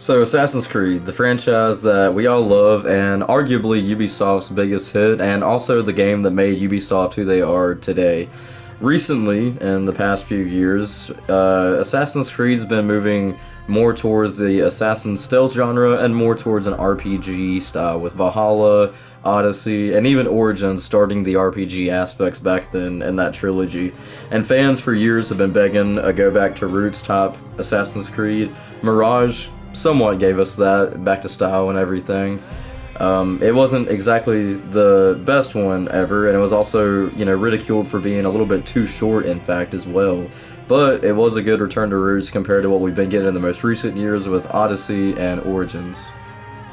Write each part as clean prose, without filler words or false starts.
So Assassin's Creed, the franchise that we all love and arguably Ubisoft's biggest hit and also the game that made Ubisoft who they are today. Recently, in the past few years, Assassin's Creed's been moving more towards the assassin stealth genre and more towards an RPG style with Valhalla, Odyssey, and even Origins starting the RPG aspects back then in that trilogy. And fans for years have been begging a go back to roots type Assassin's Creed. Mirage somewhat gave us that, back to style and everything. It wasn't exactly the best one ever, and it was also, ridiculed for being a little bit too short, in fact, as well. But it was a good return to roots compared to what we've been getting in the most recent years with Odyssey and Origins.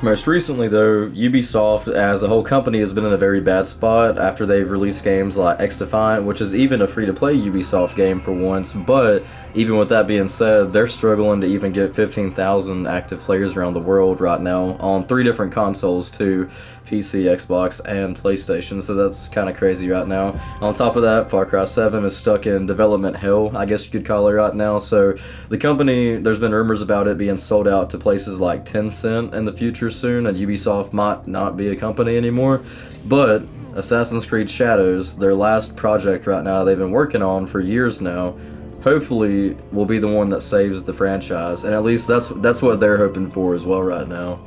Most recently, though, Ubisoft as a whole company has been in a very bad spot after they've released games like X-Defiant, which is even a free-to-play Ubisoft game for once, but even with that being said, they're struggling to even get 15,000 active players around the world right now on 3 different consoles too, PC, Xbox, and PlayStation, so that's kind of crazy right now. On top of that, Far Cry 7 is stuck in development hell, I guess you could call it right now, so the company, there's been rumors about it being sold out to places like Tencent in the future soon, and Ubisoft might not be a company anymore, but Assassin's Creed Shadows, their last project right now they've been working on for years now, hopefully will be the one that saves the franchise, and at least that's what they're hoping for as well right now.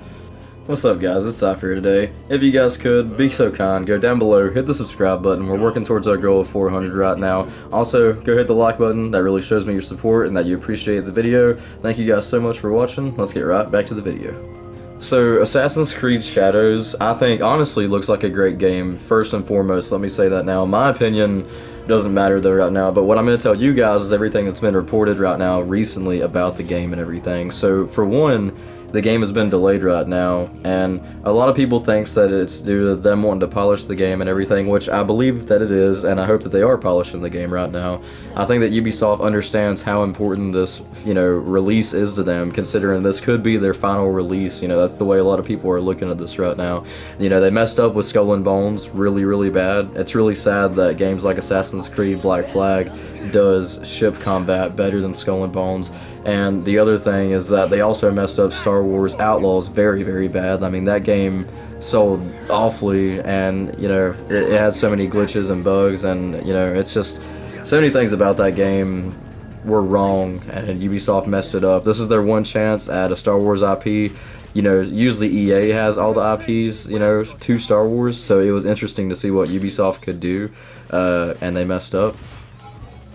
What's up guys, it's Cypher here today. If you guys could, be so kind, go down below, hit the subscribe button. We're working towards our goal of 400 right now. Also, go hit the like button, that really shows me your support and that you appreciate the video. Thank you guys so much for watching. Let's get right back to the video. So, Assassin's Creed Shadows, I think, honestly looks like a great game. First and foremost, let me say that now. My opinion doesn't matter though right now, but what I'm going to tell you guys is everything that's been reported right now recently about the game and everything. So, for one, the game has been delayed right now, and a lot of people thinks that it's due to them wanting to polish the game and everything, which I believe that it is, and I hope that they are polishing the game right now. I think that Ubisoft understands how important this, release is to them, considering this could be their final release. That's the way a lot of people are looking at this right now. They messed up with Skull and Bones really, really bad. It's really sad that games like Assassin's Creed Black Flag does ship combat better than Skull and Bones. And the other thing is that they also messed up Star Wars Outlaws very, very bad. I mean, that game sold awfully, and, it had so many glitches and bugs, and, it's just so many things about that game were wrong, and Ubisoft messed it up. This is their one chance at a Star Wars IP. Usually EA has all the IPs, to Star Wars, so it was interesting to see what Ubisoft could do, and they messed up.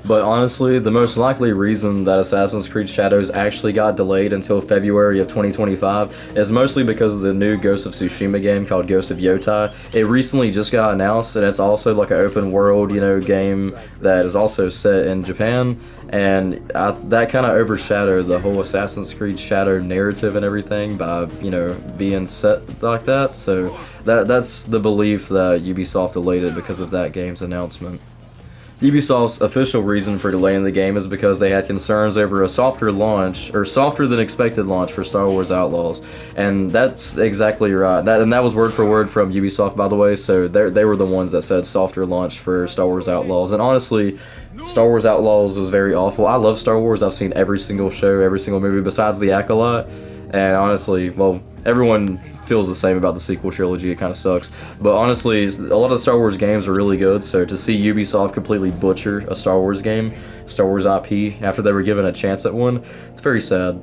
But honestly, the most likely reason that Assassin's Creed Shadows actually got delayed until February of 2025 is mostly because of the new Ghost of Tsushima game called Ghost of Yotai. It recently just got announced, and it's also like an open world, game that is also set in Japan, and that kind of overshadowed the whole Assassin's Creed Shadow narrative and everything by, being set like that. So that's the belief that Ubisoft delayed it because of that game's announcement. Ubisoft's official reason for delaying the game is because they had concerns over a softer launch, or softer than expected launch for Star Wars Outlaws, and that's exactly right. That was word for word from Ubisoft, by the way, so they were the ones that said softer launch for Star Wars Outlaws, and honestly, Star Wars Outlaws was very awful. I love Star Wars. I've seen every single show, every single movie besides The Acolyte, and honestly, well, everyone feels the same about the sequel trilogy. It kind of sucks, but honestly, a lot of the Star Wars games are really good, so to see Ubisoft completely butcher a Star Wars game, Star Wars IP, after they were given a chance at one, it's very sad.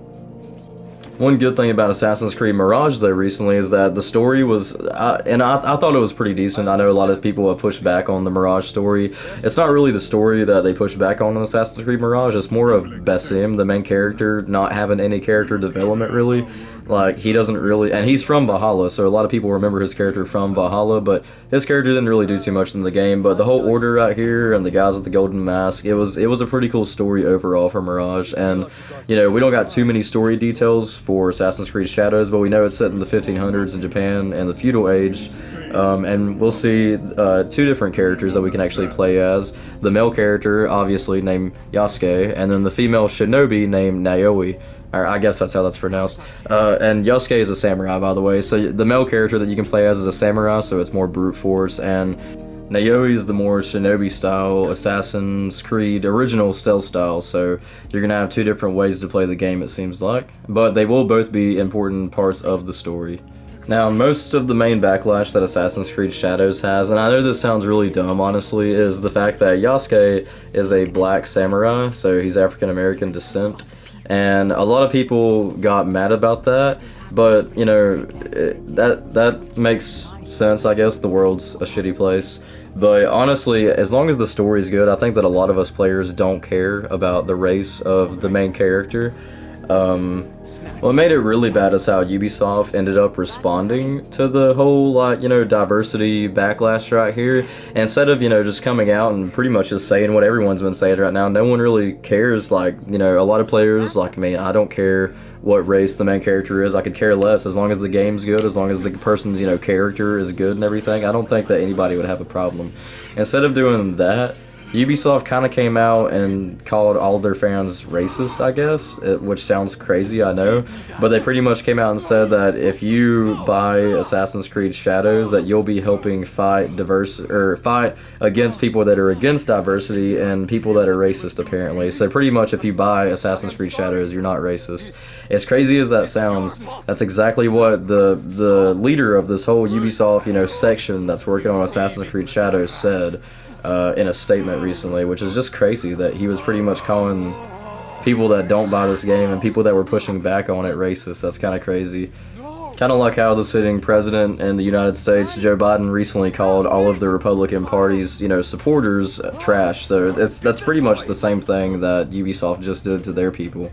One good thing about Assassin's Creed Mirage, though, recently is that the story was, and I thought it was pretty decent. I know a lot of people have pushed back on the Mirage story. It's not really the story that they pushed back on in Assassin's Creed Mirage. It's more of Basim, the main character, not having any character development, really. Like, he doesn't really, and he's from Valhalla, so a lot of people remember his character from Valhalla, but his character didn't really do too much in the game. But the whole order right here and the guys with the golden mask, it was a pretty cool story overall for Mirage. And we don't got too many story details for Assassin's Creed Shadows, but we know it's set in the 1500s in Japan and the feudal age. And we'll see 2 different characters that we can actually play as. The male character, obviously, named Yasuke, and then the female shinobi named Naoe. Or I guess that's how that's pronounced. And Yasuke is a samurai, by the way. So the male character that you can play as is a samurai, so it's more brute force. And Naoe is the more shinobi style, Assassin's Creed original stealth style, so you're gonna have two different ways to play the game, it seems like. But they will both be important parts of the story. Now, most of the main backlash that Assassin's Creed Shadows has, and I know this sounds really dumb, honestly, is the fact that Yasuke is a black samurai, so he's African American descent. And a lot of people got mad about that, but, you know, that makes sense, I guess. The world's a shitty place. But honestly, as long as the story's good, I think that a lot of us players don't care about the race of the main character. What made it really bad is how Ubisoft ended up responding to the whole, like, you know, diversity backlash right here. Instead of, you know, just coming out and pretty much just saying what everyone's been saying right now, no one really cares. Like, you know, a lot of players, like me, I don't care what race the main character is. I could care less as long as the game's good, as long as the person's, you know, character is good and everything. I don't think that anybody would have a problem. Instead of doing that, Ubisoft kind of came out and called all their fans racist, I guess, which sounds crazy, I know, but they pretty much came out and said that if you buy Assassin's Creed Shadows, that you'll be helping fight against people that are against diversity and people that are racist, apparently. So pretty much if you buy Assassin's Creed Shadows, you're not racist. As crazy as that sounds, that's exactly what the leader of this whole Ubisoft, you know, section that's working on Assassin's Creed Shadows said in a statement recently, which is just crazy that he was pretty much calling people that don't buy this game and people that were pushing back on it racist. That's kind of crazy. Kind of like how the sitting president in the United States, Joe Biden, recently called all of the Republican Party's, you know, supporters trash. So that's pretty much the same thing that Ubisoft just did to their people.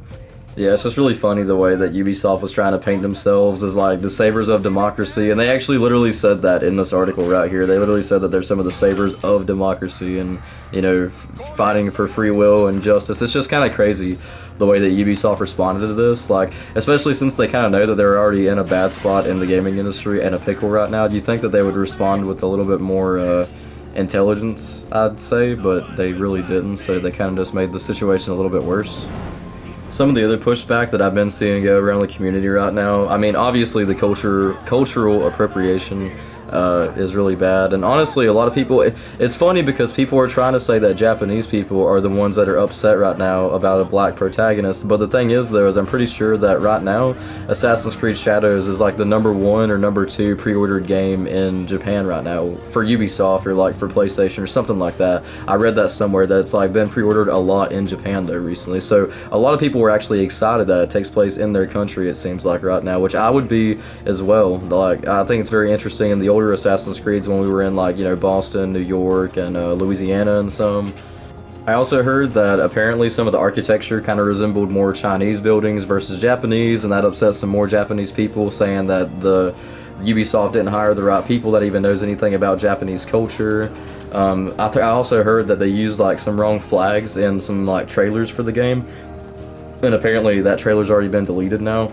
Yeah, it's just really funny the way that Ubisoft was trying to paint themselves as like the savers of democracy, and they actually literally said that in this article right here. They literally said that they're some of the savers of democracy and, you know, fighting for free will and justice. It's just kind of crazy the way that Ubisoft responded to this, like, especially since they kind of know that they're already in a bad spot in the gaming industry and a pickle right now. Do you think that they would respond with a little bit more intelligence, I'd say, but they really didn't, so they kind of just made the situation a little bit worse. Some of the other pushback that I've been seeing go around the community right now, I mean, obviously the cultural appropriation is really bad, and honestly a lot of people, it's funny because people are trying to say that Japanese people are the ones that are upset right now about a black protagonist, but the thing is though, is I'm pretty sure that right now Assassin's Creed Shadows is like the #1 or #2 pre-ordered game in Japan right now for Ubisoft, or like for PlayStation or something like that. I read that somewhere, that it's like been pre-ordered a lot in Japan though recently, so a lot of people were actually excited that it takes place in their country, it seems like right now, which I would be as well. Like, I think it's very interesting in the older Assassin's Creeds when we were in, like, you know, Boston, New York, and Louisiana and some. I also heard that apparently some of the architecture kind of resembled more Chinese buildings versus Japanese, and that upset some more Japanese people, saying that the Ubisoft didn't hire the right people that even knows anything about Japanese culture. I also heard that they used like some wrong flags in some like trailers for the game, and apparently that trailer's already been deleted now.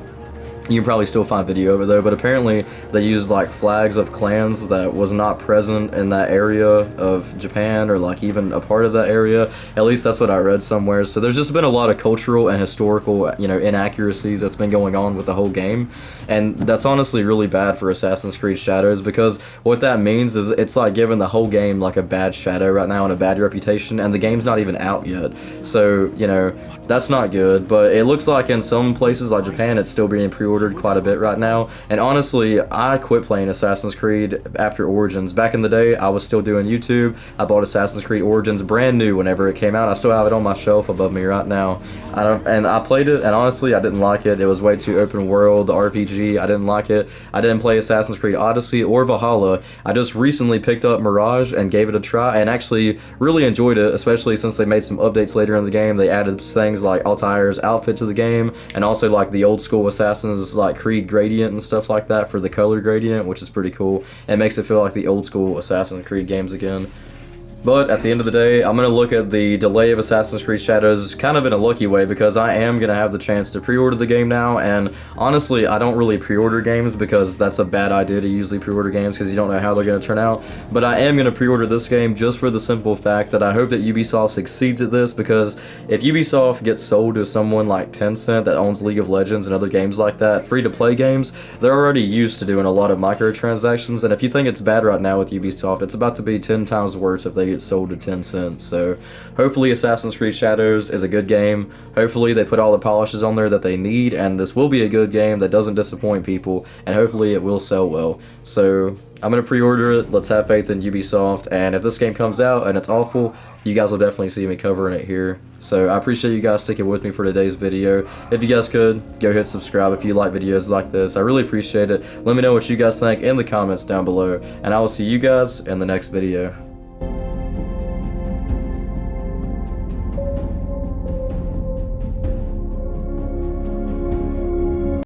You can probably still find video of it though, but apparently they used like flags of clans that was not present in that area of Japan, or like even a part of that area. At least that's what I read somewhere. So there's just been a lot of cultural and historical, you know, inaccuracies that's been going on with the whole game, and that's honestly really bad for Assassin's Creed Shadows, because what that means is it's like giving the whole game like a bad shadow right now and a bad reputation, and the game's not even out yet. So, you know, that's not good, but it looks like in some places like Japan it's still being pre-ordered quite a bit right now. And honestly, I quit playing Assassin's Creed after Origins. Back in the day, I was still doing YouTube. I bought Assassin's Creed Origins brand new whenever it came out. I still have it on my shelf above me right now. And I played it, and honestly, I didn't like it. It was way too open world, the RPG, I didn't like it. I didn't play Assassin's Creed Odyssey or Valhalla. I just recently picked up Mirage and gave it a try, and actually really enjoyed it, especially since they made some updates later in the game. They added things like Altair's outfit to the game, and also like the old school Assassin's like Creed gradient and stuff like that for the color gradient, which is pretty cool. It makes it feel like the old school Assassin's Creed games again. But at the end of the day, I'm going to look at the delay of Assassin's Creed Shadows kind of in a lucky way, because I am going to have the chance to pre-order the game now, and honestly, I don't really pre-order games because that's a bad idea to usually pre-order games because you don't know how they're going to turn out. But I am going to pre-order this game just for the simple fact that I hope that Ubisoft succeeds at this, because if Ubisoft gets sold to someone like Tencent that owns League of Legends and other games like that, free-to-play games, they're already used to doing a lot of microtransactions, and if you think it's bad right now with Ubisoft, it's about to be 10 times worse if they get sold to Tencent. So hopefully Assassin's Creed Shadows is a good game. Hopefully they put all the polishes on there that they need, and this will be a good game that doesn't disappoint people, and hopefully it will sell well. So I'm going to pre-order it. Let's have faith in Ubisoft, and if this game comes out and it's awful, you guys will definitely see me covering it here. So I appreciate you guys sticking with me for today's video. If you guys could, go hit subscribe if you like videos like this. I really appreciate it. Let me know what you guys think in the comments down below, and I will see you guys in the next video.